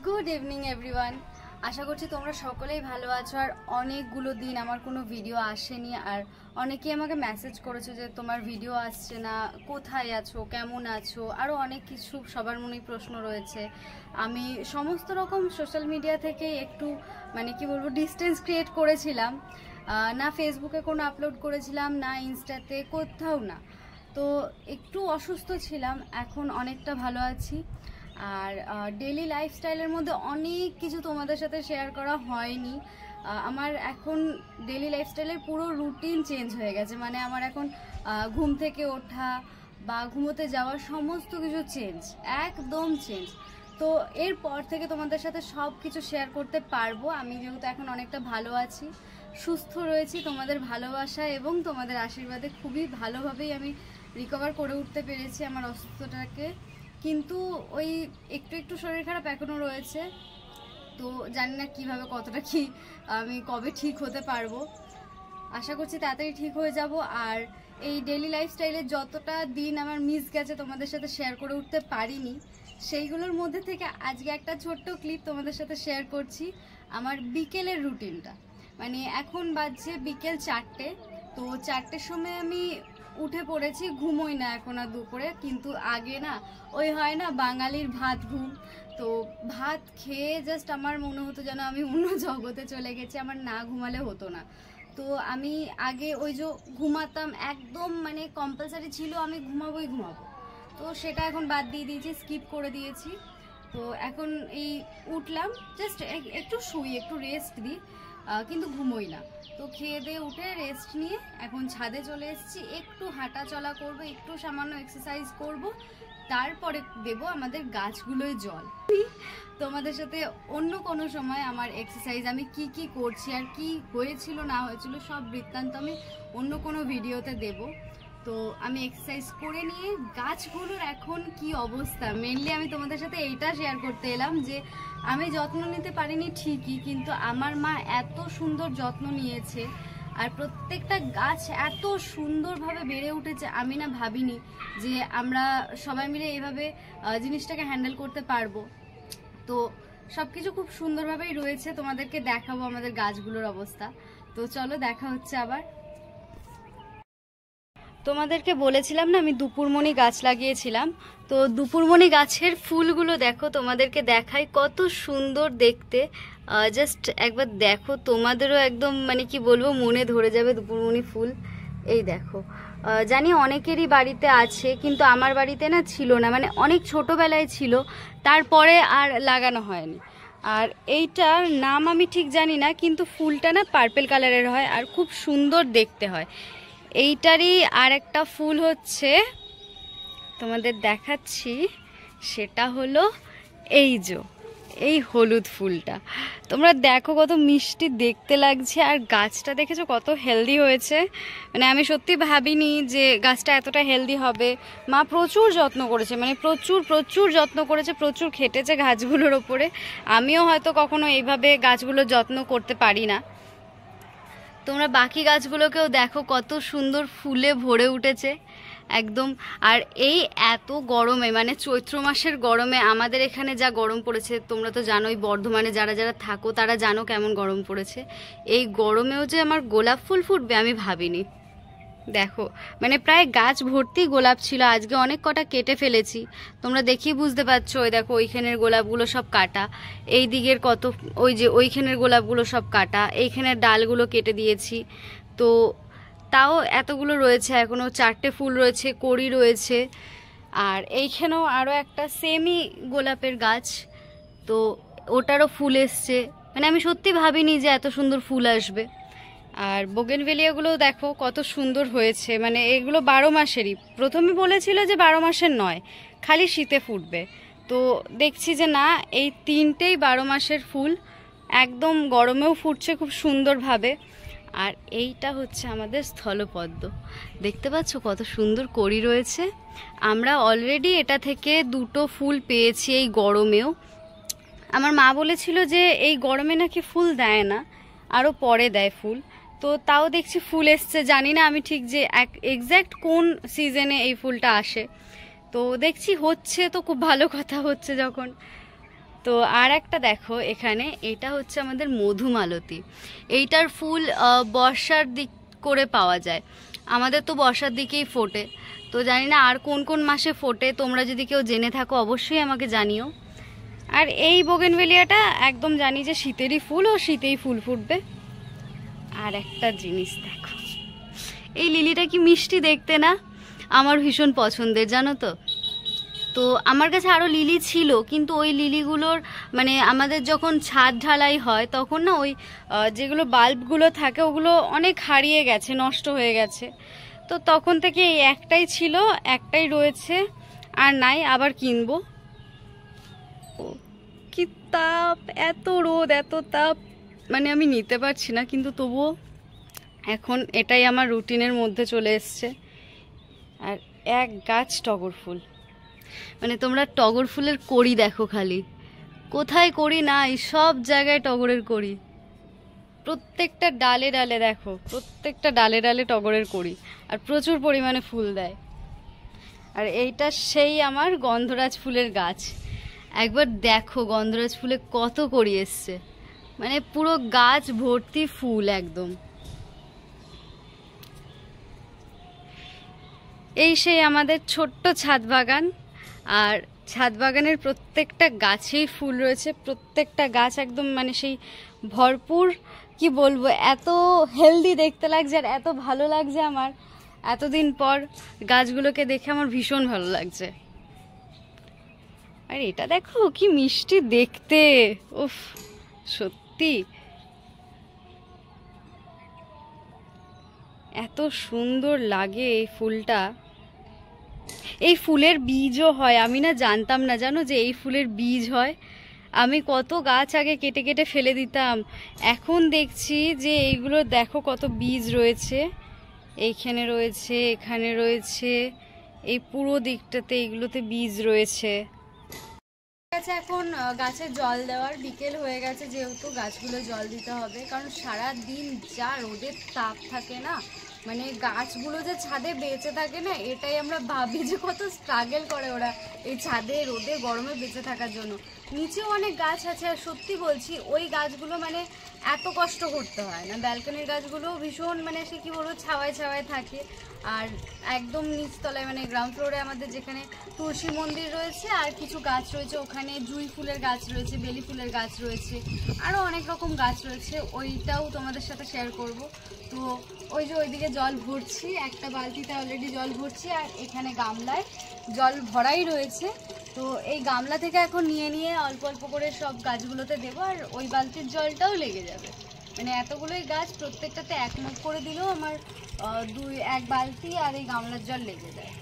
Good evening everyone. আশা করছি তোমরা সকলেই ভালো আছো। আর অনেকগুলো দিন আমার কোনো ভিডিও আসেনি, আর অনেকেই আমাকে মেসেজ করেছো যে তোমার ভিডিও আসছে না, কোথায় আছো, কেমন আছো, আরও অনেক কিছু সবার মনেই প্রশ্ন রয়েছে। আমি সমস্ত রকম সোশ্যাল মিডিয়া থেকে একটু কি বলবো ডিস্টেন্স ক্রিয়েট করেছিলাম। না ফেসবুকে কোনো আপলোড করেছিলাম, না ইনস্টাতে, কোথাও না। তো একটু অসুস্থ ছিলাম, এখন অনেকটা ভালো আছি। আর ডেলি লাইফস্টাইলের মধ্যে অনেক কিছু তোমাদের সাথে শেয়ার করা হয়নি। আমার এখন ডেলি লাইফস্টাইলের পুরো রুটিন চেঞ্জ হয়ে গেছে। আমার এখন ঘুম থেকে ওঠা বা ঘুমোতে যাওয়া সমস্ত কিছু চেঞ্জ, একদম চেঞ্জ। তো এরপর থেকে তোমাদের সাথে সব কিছু শেয়ার করতে পারবো। আমি যেহেতু এখন অনেকটা ভালো আছি, সুস্থ রয়েছি, তোমাদের ভালোবাসা এবং তোমাদের আশীর্বাদে খুবই ভালোভাবেই আমি রিকভার করে উঠতে পেরেছি আমার অসুস্থতাকে। কিন্তু ওই একটু একটু শরীর খারাপ এখনও রয়েছে। তো জানি না কীভাবে, কতটা কি আমি কবে ঠিক হতে পারবো। আশা করছি তাড়াতাড়ি ঠিক হয়ে যাব। আর এই ডেলি লাইফস্টাইলের যতটা দিন আমার মিস গেছে তোমাদের সাথে শেয়ার করে উঠতে পারিনি, সেইগুলোর মধ্যে থেকে আজকে একটা ছোট্ট ক্লিপ তোমাদের সাথে শেয়ার করছি। আমার বিকেলের রুটিনটা, এখন বাজছে বিকেল 4টে। তো 4টের সময় আমি উঠে পড়েছি, ঘুমোই না এখন আর দুপুরে। কিন্তু আগে না ওই হয় না বাঙালির ভাত ঘুম, তো ভাত খেয়ে জাস্ট আমার মনে হতো যেন আমি অন্য জগতে চলে গেছি, আমার না ঘুমালে হতো না। তো আমি আগে ওই যে ঘুমাতাম, একদম কম্পালসারি ছিল আমি ঘুমাবো। তো সেটা এখন বাদ দিয়ে দিয়েছি, স্কিপ করে দিয়েছি। তো এখন এই উঠলাম, জাস্ট একটু শুই, একটু রেস্ট দিই, কিন্তু ঘুমোই না। তো খেয়ে দিয়ে উঠে রেস্ট নিয়ে এখন ছাদে চলে এসেছি, একটু হাঁটা চলা করবো, একটু সামান্য এক্সারসাইজ করব, তারপরে দেব আমাদের গাছগুলোয় জল। তোমাদের সাথে অন্য কোনো সময় আমার এক্সারসাইজ, আমি কি কি করছি আর কি হয়েছিল না হয়েছিল সব বৃত্তান্ত আমি অন্য কোনো ভিডিওতে দেব। তো আমি এক্সারসাইজ করে নিয়ে গাছগুলোর এখন কি অবস্থা, মেনলি আমি তোমাদের সাথে এইটা শেয়ার করতে এলাম যে আমি যত্ন নিতে পারিনি ঠিকই, কিন্তু আমার মা এত সুন্দর যত্ন নিয়েছে। আর প্রত্যেকটা গাছ এত সুন্দরভাবে বেড়ে উঠেছে, আমি না ভাবিনি যে আমরা সবাই মিলে এইভাবে জিনিসটাকে হ্যান্ডেল করতে পারবো। তো সব কিছু খুব সুন্দরভাবেই রয়েছে, তোমাদেরকে দেখাবো আমাদের গাছগুলোর অবস্থা। তো চলো, দেখা হচ্ছে আবার। তোমাদেরকে বলেছিলাম না আমি দুপুরমণি গাছ লাগিয়েছিলাম, তো দুপুরমণি গাছের ফুলগুলো দেখো, তোমাদেরকে দেখাই কত সুন্দর দেখতে। জাস্ট একবার দেখো, তোমাদেরও একদম কি বলবো মনে ধরে যাবে দুপুরমণি ফুল। এই দেখো, জানি অনেকেরই বাড়িতে আছে, কিন্তু আমার বাড়িতে না ছিল না, অনেক ছোটোবেলায় ছিল, তারপরে আর লাগানো হয়নি। আর এইটার নাম আমি ঠিক জানি না, কিন্তু ফুলটা না পার্পেল কালারের হয় আর খুব সুন্দর দেখতে হয়। এইটারই আর একটা ফুল হচ্ছে, তোমাদের দেখাচ্ছি, সেটা হলো এই হলুদ ফুলটা। তোমরা দেখো কত মিষ্টি দেখতে লাগছে, আর গাছটা দেখেছো কত হেলদি হয়েছে। আমি সত্যি ভাবিনি যে গাছটা এতটা হেলদি হবে। মা প্রচুর যত্ন করেছে, প্রচুর যত্ন করেছে, প্রচুর খেটেছে গাছগুলোর ওপরে। আমিও হয়তো কখনো এইভাবে গাছগুলোর যত্ন করতে পারি না। তোমরা বাকি গাছগুলোকেও দেখো কত সুন্দর ফুলে ভরে উঠেছে একদম। আর এই এত গরমে, চৈত্র মাসের গরমে আমাদের এখানে যা গরম পড়েছে, তোমরা তো জানোই, বর্ধমানে যারা যারা থাকো তারা জানো কেমন গরম পড়েছে। এই গরমেও যে আমার গোলাপ ফুল ফুটবে আমি ভাবিনি। দেখো প্রায় গাছ ভর্তি গোলাপ ছিল, আজকে অনেক কটা কেটে ফেলেছি, তোমরা দেখেই বুঝতে পারছো। ওই দেখো ওইখানের গোলাপগুলো সব কাটা, এই দিকের কত, ওই যে ওইখানের গোলাপগুলো সব কাটা, এইখানের ডালগুলো কেটে দিয়েছি। তো তাও এতগুলো রয়েছে, এখনও 4টে ফুল রয়েছে, কড়ি রয়েছে। আর এইখানেও আরও একটা সেমি গোলাপের গাছ, তো ওটারও ফুল এসছে। আমি সত্যি ভাবিনি যে এত সুন্দর ফুল আসবে। আর বোগেনভেলিয়াগুলো দেখো কত সুন্দর হয়েছে, এগুলো 12 মাসেরই। প্রথমে বলেছিল যে 12 মাসের নয়, খালি শীতে ফুটবে। তো দেখছি যে না, এই 3টেই 12 মাসের ফুল, একদম গরমেও ফুটছে খুব সুন্দরভাবে। আর এইটা হচ্ছে আমাদের স্থলপদ্ম, দেখতে পাচ্ছ কত সুন্দর কড়ি রয়েছে। আমরা অলরেডি এটা থেকে 2টো ফুল পেয়েছি এই গরমেও। আমার মা বলেছিল যে এই গরমে নাকি ফুল দেয় না, আরও পরে দেয় ফুল। তো তাও দেখছি ফুল এসছে, জানি না আমি ঠিক যে এক্স্যাক্ট কোন সিজনে এই ফুলটা আসে। তো দেখছি হচ্ছে, তো খুব ভালো কথা হচ্ছে যখন। তো আর একটা দেখো এখানে, এটা হচ্ছে আমাদের মধুমালতী। এইটার ফুল বর্ষার দিক করে পাওয়া যায়, আমাদের তো বর্ষার দিকেই ফোটে। তো জানি না আর কোন কোন মাসে ফোটে, তোমরা যদি কেউ জেনে থাকো অবশ্যই আমাকে জানিও। আর এই বোগেনভেলিয়াটা একদম জানি যে শীতেরই ফুল, ও শীতেই ফুল ফুটবে। আর একটা জিনিস দেখো, এই লিলিটা কি মিষ্টি দেখতে না, আমার ভীষণ পছন্দের জানো তো। তো আমার কাছে আরও লিলি ছিল, কিন্তু ওই লিলিগুলোর মানে আমাদের যখন ছাদ ঢালাই হয় তখন না ওই যেগুলো বাল্বগুলো থাকে ওগুলো অনেক হারিয়ে গেছে, নষ্ট হয়ে গেছে। তো তখন থেকে এই একটাই ছিল, একটাই রয়েছে, আর নাই, আবার কিনবো। কি তাপ, এত রোদ, এত তাপ, মানে আমি নিতে পারছি না, কিন্তু তবুও এখন এটাই আমার রুটিনের মধ্যে চলে এসছে। আর এক গাছ টগর ফুল, মানে তোমরা টগর ফুলের কড়ি দেখো, খালি কোথায় কড়ি নাই, সব জায়গায় টগরের কড়ি, প্রত্যেকটা ডালে ডালে দেখো, প্রত্যেকটা ডালে ডালে টগরের কড়ি, আর প্রচুর পরিমাণে ফুল দেয়। আর এইটা সেই আমার গন্ধরাজ ফুলের গাছ, একবার দেখো গন্ধরাজ ফুলে কত কড়ি এসছে, মানে পুরো গাছ ভর্তি ফুল একদম। এই সেই আমাদের ছোট্ট ছাদ বাগান, আর ছাদ বাগানের প্রত্যেকটা গাছেই ফুল রয়েছে, প্রত্যেকটা গাছ একদম মানে সেই ভরপুর, কি বলবো, এত হেলদি দেখতে লাগছে আর এত ভালো লাগছে আমার, এতদিন পর গাছগুলোকে দেখে আমার ভীষণ ভালো লাগছে। আর এটা দেখো কি মিষ্টি দেখতে, উফ সত্যি এত সুন্দর লাগে এই ফুলটা। এই ফুলের বীজও হয়, আমি না জানতাম না জানো যে এই ফুলের বীজ হয়। আমি কত গাছ আগে কেটে কেটে ফেলে দিতাম, এখন দেখছি যে এইগুলো দেখো কত বীজ রয়েছে, এইখানে রয়েছে, এখানে রয়েছে, এই পুরো দিকটাতে এইগুলোতে বীজ রয়েছে। এখন গাছে জল দেওয়ার বিকেল হয়ে গেছে, যেহেতু গাছগুলো জল দিতে হবে, কারণ সারা দিন যা রোদের তাপ থাকে না, মানে গাছগুলো যে ছাদে বেঁচে থাকে না, এটাই আমরা ভাবি যে কত স্ট্রাগল করে ওরা এই ছাদে রোদে গরমে বেঁচে থাকার জন্য। নিচেও অনেক গাছ আছে, আর সত্যি বলছি ওই গাছগুলো মানে এত কষ্ট করতে হয় না, ব্যালকনির গাছগুলো ভীষণ মানে সে কি বলবো ছাওয়ায় ছাওয়ায় থাকে। আর একদম নিচতলায় মানে গ্রাউন্ড ফ্লোরে আমাদের যেখানে তুলসী মন্দির রয়েছে, আর কিছু গাছ রয়েছে, ওখানে জুঁই ফুলের গাছ রয়েছে, বেলি ফুলের গাছ রয়েছে, আরও অনেক রকম গাছ রয়েছে, ওইটাও তোমাদের সাথে শেয়ার করব। তো ওই যে ওইদিকে জল ভরছি, একটা বালতিতে অলরেডি জল ভরছি, আর এখানে গামলায় জল ভরাই রয়েছে। তো এই গামলা থেকে এখন নিয়ে নিয়ে অল্প অল্প করে সব গাছগুলোতে দেবো, আর ওই বালতির জলটাও লেগে যাবে, মানে এতগুলোই গাছ প্রত্যেকটাতে এক মগ করে দিলেও আমার এক বালতি আর এই গামলার জল লেগে যায়।